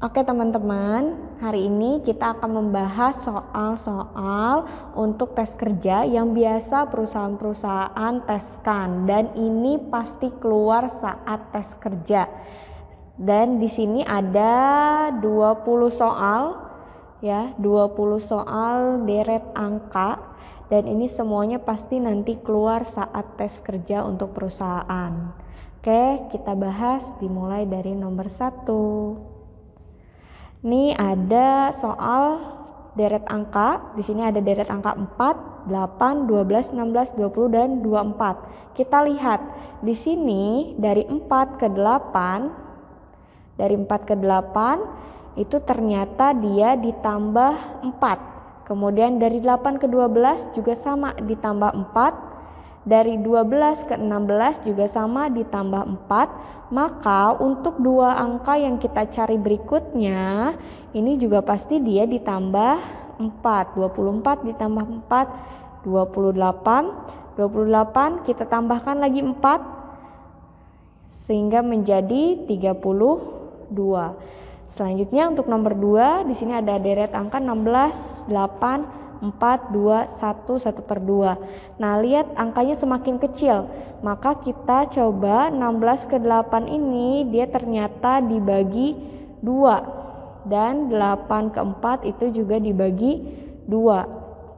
Oke teman-teman, hari ini kita akan membahas soal-soal untuk tes kerja yang biasa perusahaan-perusahaan teskan, dan ini pasti keluar saat tes kerja. Dan di sini ada 20 soal ya, 20 soal deret angka, dan ini semuanya pasti nanti keluar saat tes kerja untuk perusahaan. Oke, kita bahas dimulai dari nomor 1. Ini ada soal deret angka. Di sini ada deret angka 4, 8, 12, 16, 20 dan 24. Kita lihat di sini dari 4 ke 8. Dari 4 ke 8 itu ternyata dia ditambah 4. Kemudian dari 8 ke 12 juga sama ditambah 4. Dari 12 ke 16 juga sama ditambah 4. Maka untuk dua angka yang kita cari berikutnya, ini juga pasti dia ditambah 4. 24 ditambah 4, 28. 28 kita tambahkan lagi 4, sehingga menjadi 32. Selanjutnya untuk nomor 2, di sini ada deret angka 16, 8, 4, 2, 1, 1/2. Nah, lihat angkanya semakin kecil. Maka kita coba 16 ke 8 ini dia ternyata dibagi 2. Dan 8 ke 4 itu juga dibagi 2.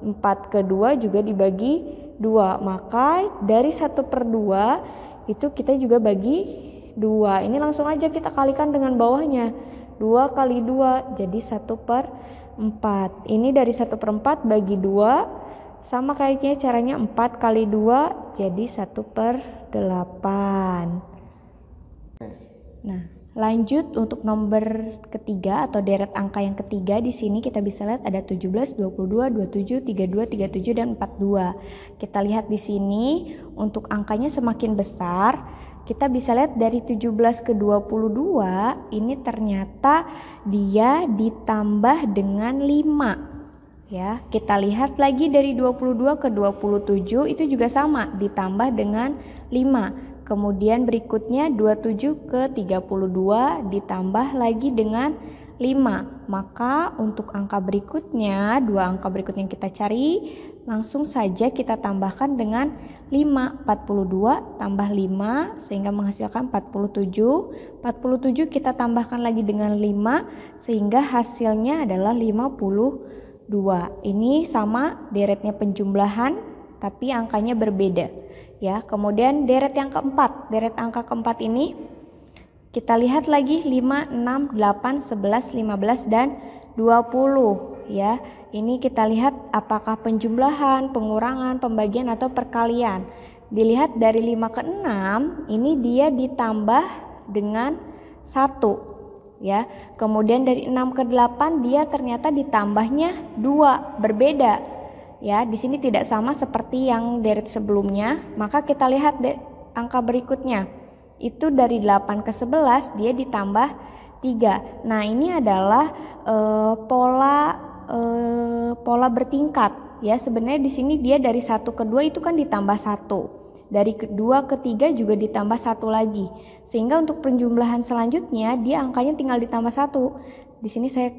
4 ke 2 juga dibagi 2. Maka dari 1/2 itu kita juga bagi 2. Ini langsung aja kita kalikan dengan bawahnya. 2 kali 2 jadi 1/4. Ini dari 1/4 bagi 2, sama kayaknya caranya 4 kali 2 jadi 1/8. Nah, lanjut untuk nomor ketiga atau deret angka yang ketiga. Di sini kita bisa lihat ada 17, 22, 27, 32, 37 dan 42. Kita lihat di sini untuk angkanya semakin besar. Kita bisa lihat dari 17 ke 22 ini ternyata dia ditambah dengan 5. Ya, kita lihat lagi dari 22 ke 27 itu juga sama ditambah dengan 5. Kemudian berikutnya 27 ke 32 ditambah lagi dengan 5. Maka untuk angka berikutnya, dua angka berikutnya yang kita cari, langsung saja kita tambahkan dengan 5. 42 tambah 5 sehingga menghasilkan 47. 47 kita tambahkan lagi dengan 5 sehingga hasilnya adalah 52. Ini sama deretnya penjumlahan tapi angkanya berbeda. Ya, kemudian deret yang keempat. Deret angka keempat ini kita lihat lagi 5, 6, 8, 11, 15 dan 20. Ya, ini kita lihat apakah penjumlahan, pengurangan, pembagian atau perkalian. Dilihat dari 5 ke 6 ini dia ditambah dengan 1. Ya, kemudian dari 6 ke 8 dia ternyata ditambahnya 2, berbeda. Ya, di sini tidak sama seperti yang deret sebelumnya. Maka kita lihat angka berikutnya. Itu dari 8 ke 11 dia ditambah 3. Nah, ini adalah pola bertingkat. Ya, sebenarnya di sini dia dari 1 ke 2 itu kan ditambah 1. Dari 2 ke 3 juga ditambah 1 lagi. Sehingga untuk penjumlahan selanjutnya dia angkanya tinggal ditambah 1. Di sini saya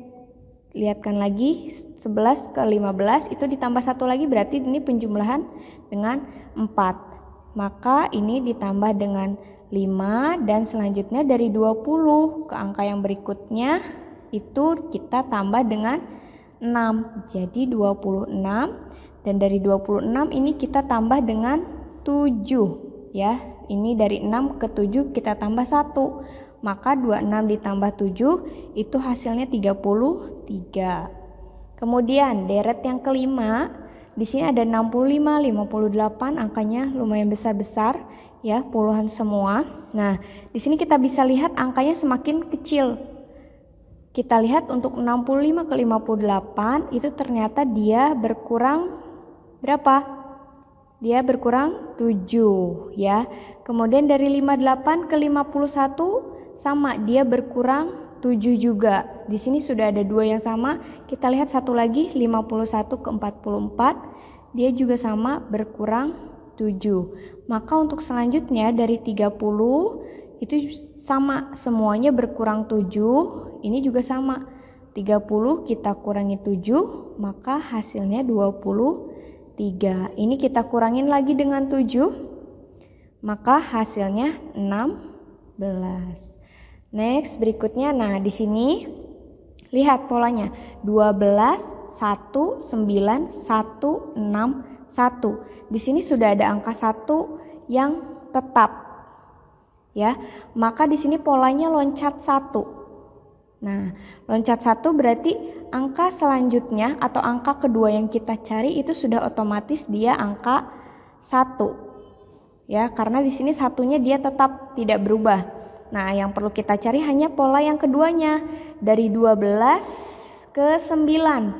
lihatkan lagi 11 ke 15 itu ditambah 1 lagi, berarti ini penjumlahan dengan 4. Maka ini ditambah dengan 5 dan selanjutnya dari 20 ke angka yang berikutnya itu kita tambah dengan 6. Jadi 26 dan dari 26 ini kita tambah dengan 7 ya. Ini dari 6 ke 7 kita tambah 1. Maka 26 ditambah 7 itu hasilnya 33. Kemudian deret yang kelima, di sini ada 65, 58, angkanya lumayan besar-besar ya, puluhan semua. Nah, di sini kita bisa lihat angkanya semakin kecil. Kita lihat untuk 65 ke 58 itu ternyata dia berkurang berapa? Dia berkurang 7 ya. Kemudian dari 58 ke 51 sama, dia berkurang 7 juga. Di sini sudah ada 2 yang sama. Kita lihat satu lagi 51 ke 44, dia juga sama berkurang 7. Maka untuk selanjutnya dari 30 itu sama, semuanya berkurang 7, ini juga sama. 30 kita kurangi 7, maka hasilnya 23. Ini kita kurangin lagi dengan 7, maka hasilnya 16. Next, berikutnya, nah di sini lihat polanya 12, 1, 9, 1, 6, 1. Di sini sudah ada angka 1 yang tetap, ya. Maka di sini polanya loncat 1. Nah, loncat 1 berarti angka selanjutnya atau angka kedua yang kita cari itu sudah otomatis dia angka 1. Ya, karena di sini satunya dia tetap tidak berubah. Nah, yang perlu kita cari hanya pola yang keduanya, dari 12 ke 9.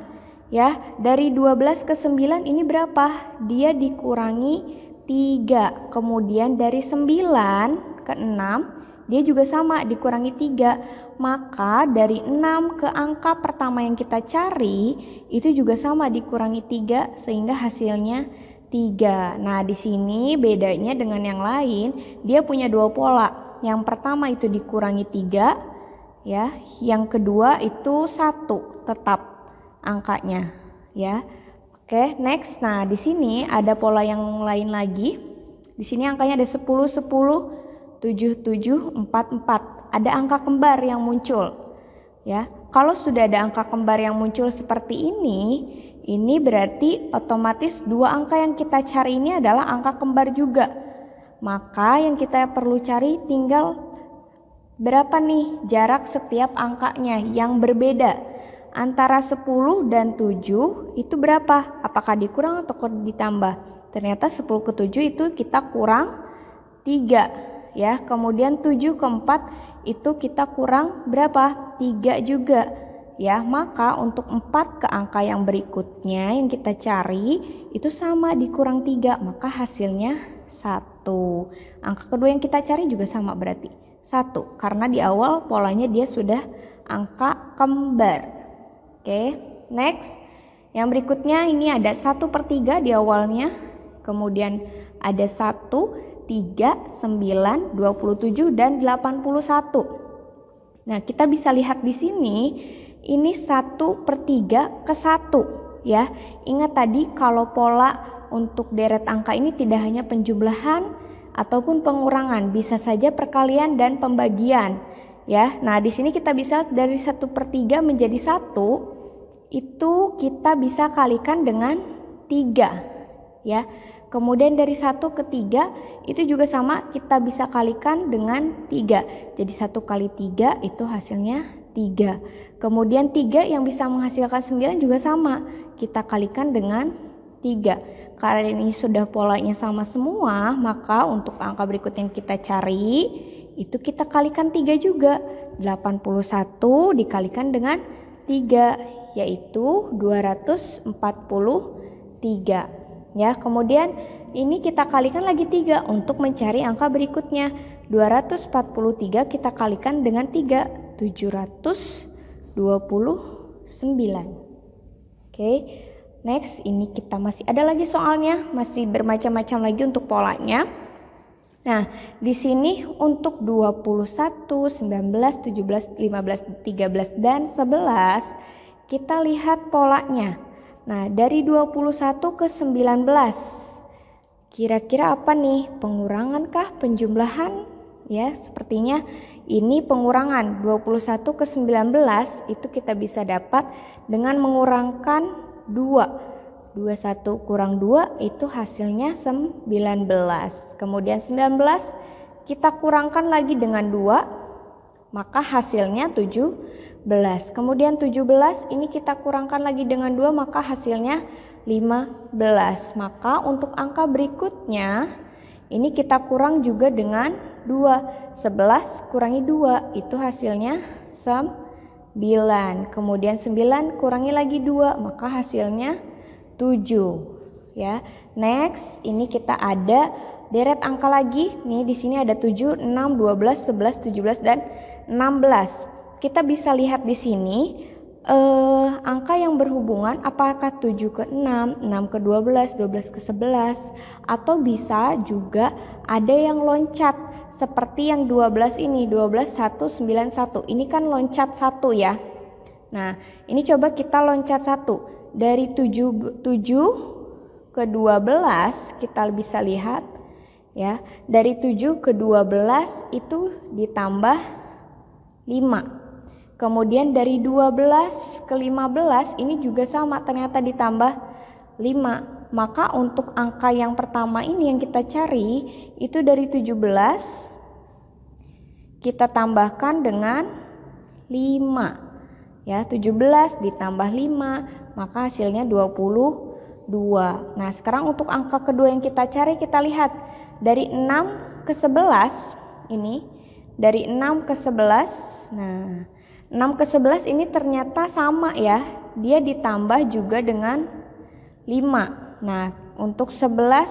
Ya, dari 12 ke 9 ini berapa? Dia dikurangi 3. Kemudian dari 9 ke 6, dia juga sama, dikurangi 3. Maka dari 6 ke angka pertama yang kita cari, itu juga sama, dikurangi 3, sehingga hasilnya 3. Nah, di sini bedanya dengan yang lain, dia punya 2 pola. Yang pertama itu dikurangi 3, ya. Yang kedua itu 1 tetap angkanya, ya. Oke, next. Nah, di sini ada pola yang lain lagi. Di sini angkanya ada 10, 10, 7, 7, 4, 4. Ada angka kembar yang muncul, ya. Kalau sudah ada angka kembar yang muncul seperti ini berarti otomatis 2 angka yang kita cari ini adalah angka kembar juga. Maka yang kita perlu cari tinggal berapa nih jarak setiap angkanya yang berbeda. Antara 10 dan 7 itu berapa? Apakah dikurang atau ditambah? Ternyata 10 ke 7 itu kita kurang 3, ya. Kemudian 7 ke 4 itu kita kurang berapa? 3 juga, ya. Maka untuk 4 ke angka yang berikutnya yang kita cari itu sama, dikurang 3, maka hasilnya 1. Angka kedua yang kita cari juga sama, berarti 1, karena di awal polanya dia sudah angka kembar. Oke, next. Yang berikutnya ini ada 1/3 di awalnya, kemudian ada 1, 3, 9, 27 dan 81. Nah, kita bisa lihat di sini ini 1/3 ke 1, ya. Ingat tadi kalau pola untuk deret angka ini tidak hanya penjumlahan ataupun pengurangan, bisa saja perkalian dan pembagian, ya. Nah, di sini kita bisa dari 1/3 menjadi 1 itu kita bisa kalikan dengan 3, ya. Kemudian dari 1 ke 3 itu juga sama, kita bisa kalikan dengan 3. Jadi 1 kali 3 itu hasilnya 3. Kemudian 3 yang bisa menghasilkan 9 juga sama, kita kalikan dengan 3. Karena ini sudah polanya sama semua, maka untuk angka berikutnya yang kita cari itu kita kalikan 3 juga. 81 dikalikan dengan 3 yaitu 243, ya. Kemudian ini kita kalikan lagi 3 untuk mencari angka berikutnya. 243 kita kalikan dengan 3, 729. Oke. Next, ini kita masih ada lagi soalnya, masih bermacam-macam lagi untuk polanya. Nah, di sini untuk 21, 19, 17, 15, 13 dan 11 kita lihat polanya. Nah, dari 21 ke 19 kira-kira apa nih? Pengurangan kah? Penjumlahan? Ya, sepertinya ini pengurangan. 21 ke 19 itu kita bisa dapat dengan mengurangkan 2. 21 kurang 2 itu hasilnya 19. Kemudian 19 kita kurangkan lagi dengan 2, maka hasilnya 17. Kemudian 17 ini kita kurangkan lagi dengan 2, maka hasilnya 15. Maka untuk angka berikutnya ini kita kurang juga dengan 2. 11 kurangi 2 itu hasilnya 9. Kemudian 9 kurangi lagi 2, maka hasilnya 7, ya. Next, ini kita ada deret angka lagi. Nih di sini ada 7, 6, 12, 11, 17 dan 16. Kita bisa lihat di sini angka yang berhubungan apakah 7 ke 6, 6 ke 12, 12 ke 11, atau bisa juga ada yang loncat seperti yang 12 ini, 12 191. Ini kan loncat 1 ya. Nah, ini coba kita loncat 1. Dari 7 ke 12 kita bisa lihat ya. Dari 7 ke 12 itu ditambah 5. Kemudian dari 12 ke 15 ini juga sama, ternyata ditambah 5. Maka untuk angka yang pertama ini yang kita cari itu dari 17 kita tambahkan dengan 5. Ya, 17 ditambah 5 maka hasilnya 22. Nah, sekarang untuk angka kedua yang kita cari, kita lihat dari 6 ke 11 ini, dari 6 ke 11. Nah, 6 ke 11 ini ternyata sama ya, dia ditambah juga dengan 5. Nah, untuk 11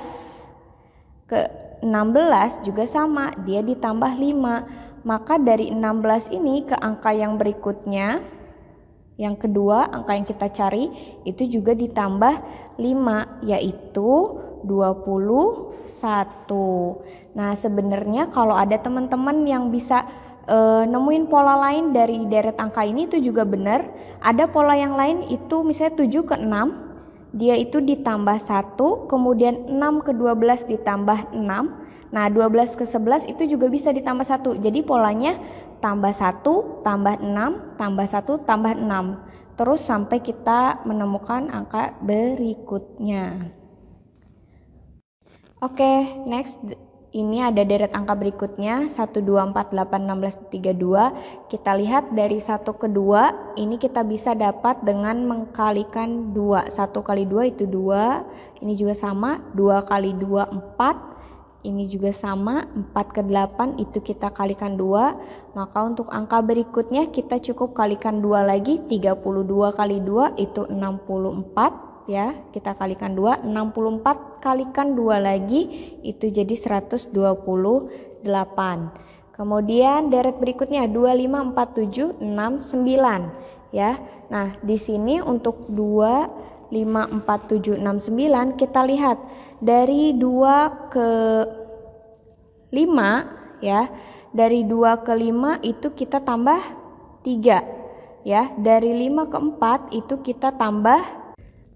ke 16 juga sama, dia ditambah 5. Maka dari 16 ini ke angka yang berikutnya, yang kedua, angka yang kita cari itu juga ditambah 5, yaitu 21. Nah, sebenarnya kalau ada teman-teman yang bisa nemuin pola lain dari deret angka ini itu juga benar. Ada pola yang lain itu misalnya 7 ke 6, dia itu ditambah 1, kemudian 6 ke 12 ditambah 6. Nah, 12 ke 11 itu juga bisa ditambah 1. Jadi polanya tambah 1, tambah 6, tambah 1, tambah 6. Terus sampai kita menemukan angka berikutnya. Oke, next. Ini ada deret angka berikutnya 1, 2, 4, 8, 16, 32. Kita lihat dari 1 ke 2 ini kita bisa dapat dengan mengkalikan 2. 1 kali 2 itu 2. Ini juga sama. 2 kali 2 4. Ini juga sama. 4 ke 8 itu kita kalikan 2. Maka untuk angka berikutnya kita cukup kalikan 2 lagi. 32 kali 2 itu 64. Ya, kita kalikan 2, 64 kalikan 2 lagi itu jadi 128. Kemudian deret berikutnya 2, 5, 4, 7, 6, 9 ya. Nah, di sini untuk 2, 5, 4, 7, 6, 9 kita lihat dari 2 ke 5 ya. Dari 2 ke 5 itu kita tambah 3 ya. Dari 5 ke 4 itu kita tambah.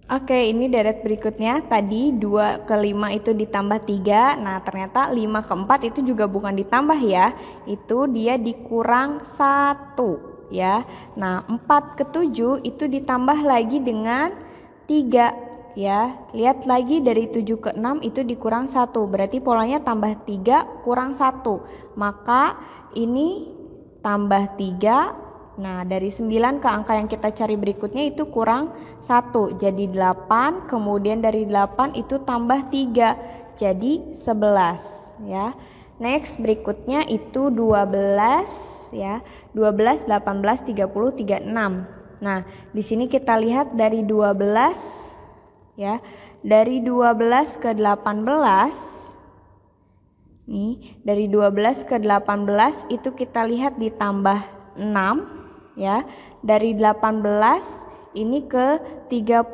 Oke, ini deret berikutnya. Tadi 2 ke 5 itu ditambah 3. Nah, ternyata 5 ke 4 itu juga bukan ditambah ya. Itu dia dikurang 1 ya. Nah, 4 ke 7 itu ditambah lagi dengan 3 ya. Lihat lagi dari 7 ke 6 itu dikurang 1. Berarti polanya tambah 3 kurang 1. Maka ini tambah 3. Nah, dari 9 ke angka yang kita cari berikutnya itu kurang 1. Jadi 8, kemudian dari 8 itu tambah 3. Jadi 11 ya. Next berikutnya itu 12 ya. 12, 18, 30, 36. Nah, di sini kita lihat dari 12 ya. Dari 12 ke 18. Nih, dari 12 ke 18 itu kita lihat ditambah 6. Ya, dari 18 ini ke 30.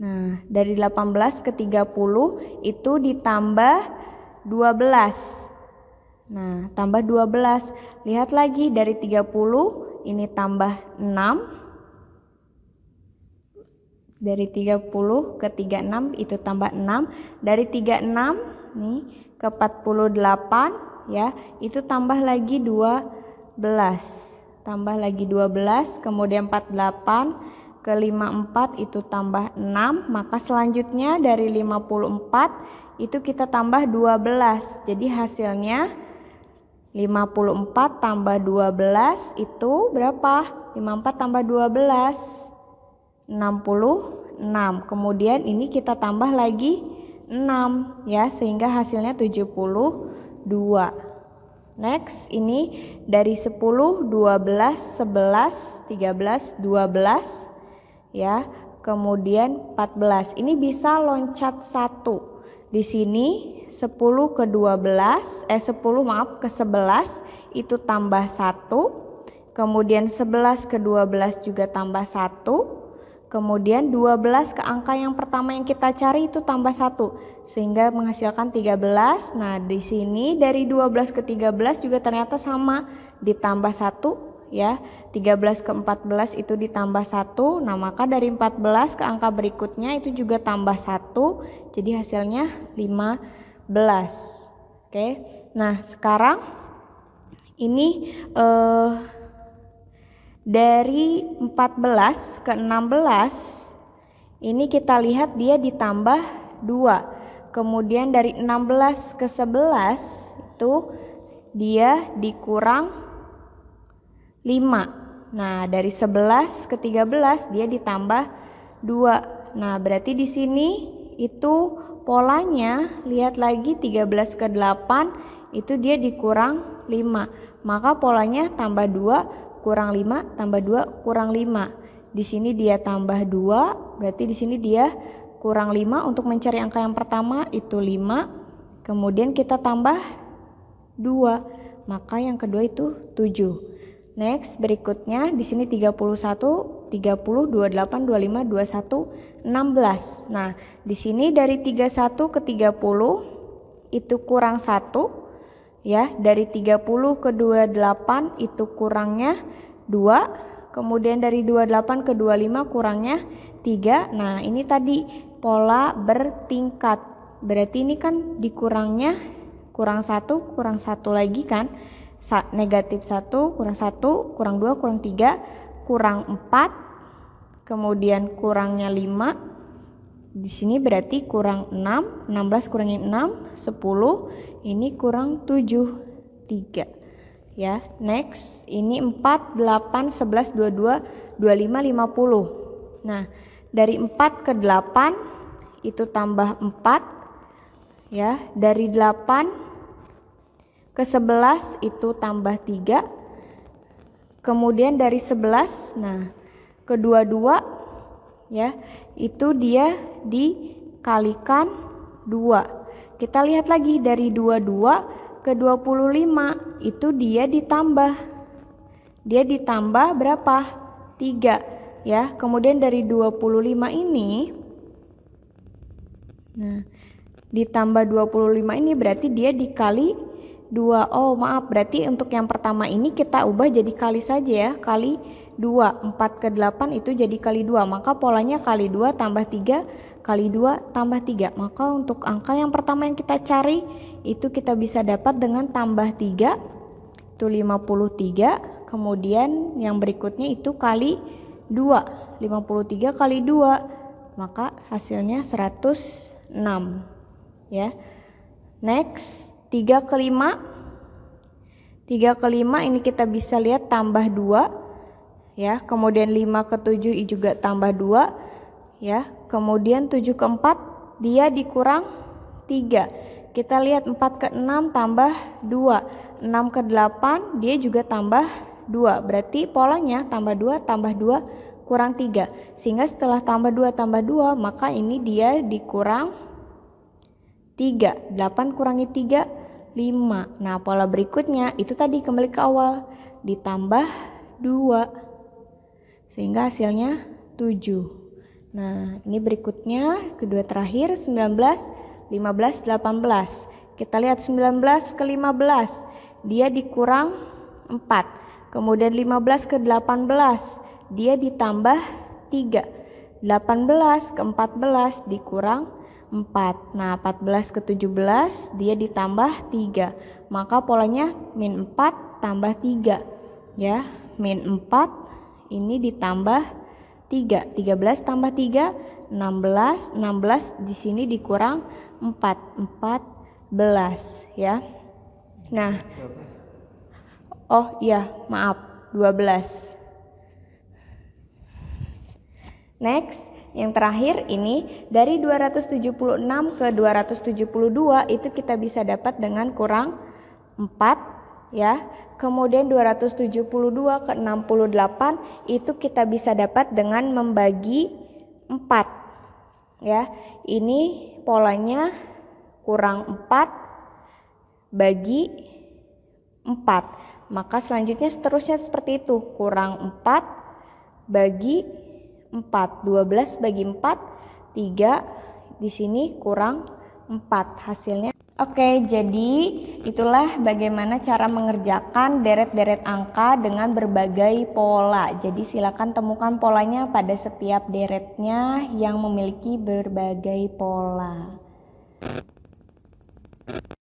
Nah, dari 18 ke 30 itu ditambah 12. Nah, tambah 12. Lihat lagi dari 30 ini tambah 6. Dari 30 ke 36 itu tambah 6. Dari 36 nih ke 48 ya, itu tambah lagi 12. Tambah lagi 12, kemudian 48 ke 54 itu tambah 6. Maka selanjutnya dari 54 itu kita tambah 12. Jadi hasilnya 54 tambah 12 itu berapa? 54 tambah 12 66. Kemudian ini kita tambah lagi 6 ya, sehingga hasilnya 72. Next, ini dari 10, 12, 11, 13, 12 ya. Kemudian 14. Ini bisa loncat 1. Di sini 10 ke 12, 10 ke 11 itu tambah 1. Kemudian 11 ke 12 juga tambah 1. Kemudian 12 ke angka yang pertama yang kita cari itu tambah 1 sehingga menghasilkan 13. Nah, di sini dari 12 ke 13 juga ternyata sama, ditambah 1 ya. 13 ke 14 itu ditambah 1. Nah, maka dari 14 ke angka berikutnya itu juga tambah 1. Jadi hasilnya 15. Oke. Nah, sekarang ini dari 14 ke 16 ini kita lihat dia ditambah 2. Kemudian dari 16 ke 11 itu dia dikurang 5. Nah, dari 11 ke 13 dia ditambah 2. Nah, berarti di sini itu polanya, lihat lagi 13 ke 8 itu dia dikurang 5. Maka polanya tambah 2 kurang 5 tambah 2 kurang 5. Di sini dia tambah 2, berarti di sini dia kurang 5. Untuk mencari angka yang pertama itu 5. Kemudian kita tambah 2, maka yang kedua itu 7. Next, berikutnya di sini 31, 30, 28, 25, 21, 16. Nah, di sini dari 31 ke 30 itu kurang 1. Ya, dari 30 ke 28 itu kurangnya 2. Kemudian dari 28 ke 25 kurangnya 3. Nah, ini tadi pola bertingkat. Berarti ini kan dikurangnya kurang 1, kurang 1 lagi kan. Negatif 1, kurang 1, kurang 2, kurang 3, kurang 4. Kemudian kurangnya 5. Di sini berarti kurang 6, 16 kurangin 6, 10. Ini kurang 7, 3. Ya, next, ini 4, 8, 11, 22, 25, 50. Nah, dari 4 ke 8 itu tambah 4. Ya, dari 8 ke 11 itu tambah 3. Kemudian dari 11, nah, ke 22 ya, itu dia dikalikan 2. Kita lihat lagi dari 22 ke 25 itu dia ditambah. Dia ditambah berapa? 3 ya. Kemudian dari 25 ini, nah, ditambah 25 ini berarti dia dikali 2. Oh, maaf, berarti untuk yang pertama ini kita ubah jadi kali saja ya, kali 2. 4 ke 8 itu jadi kali 2. Maka polanya kali 2 tambah 3 kali 2 tambah 3. Maka untuk angka yang pertama yang kita cari itu kita bisa dapat dengan tambah 3 itu 53. Kemudian yang berikutnya itu kali 2. 53 kali 2 maka hasilnya 106 ya. Next, 3 ke 5. 3 ke 5 ini kita bisa lihat tambah 2 ya. Kemudian 5 ke 7 juga tambah 2 ya. Kemudian 7 ke 4 dia dikurang 3. Kita lihat 4 ke 6 tambah 2. 6 ke 8 dia juga tambah 2. Berarti polanya tambah 2 tambah 2 kurang 3. Sehingga setelah tambah 2 tambah 2 maka ini dia dikurang 3. 8 kurangi 3 5. Nah, pola berikutnya itu tadi kembali ke awal, ditambah 2 sehingga hasilnya 7. Nah, ini berikutnya kedua terakhir 19, 15, 18. Kita lihat 19 ke 15 dia dikurang 4. Kemudian 15 ke 18 dia ditambah 3. 18 ke 14 dikurang 4. Nah, 14 ke 17 dia ditambah 3. Maka polanya min 4 tambah 3 ya. Min 4 ini ditambah 3. 13 tambah 3 16. 16 di sini dikurang 4. 14 ya. Nah, oh iya, maaf, 12. Next, yang terakhir ini dari 276 ke 272 itu kita bisa dapat dengan kurang 4 ya. Kemudian 272 ke 68 itu kita bisa dapat dengan membagi 4 ya. Ini polanya kurang 4 bagi 4. Maka selanjutnya seterusnya seperti itu, kurang 4 bagi 4. 12 bagi 4, 3. Di sini kurang 4 hasilnya. Oke, jadi itulah bagaimana cara mengerjakan deret-deret angka dengan berbagai pola. Jadi silakan temukan polanya pada setiap deretnya yang memiliki berbagai pola.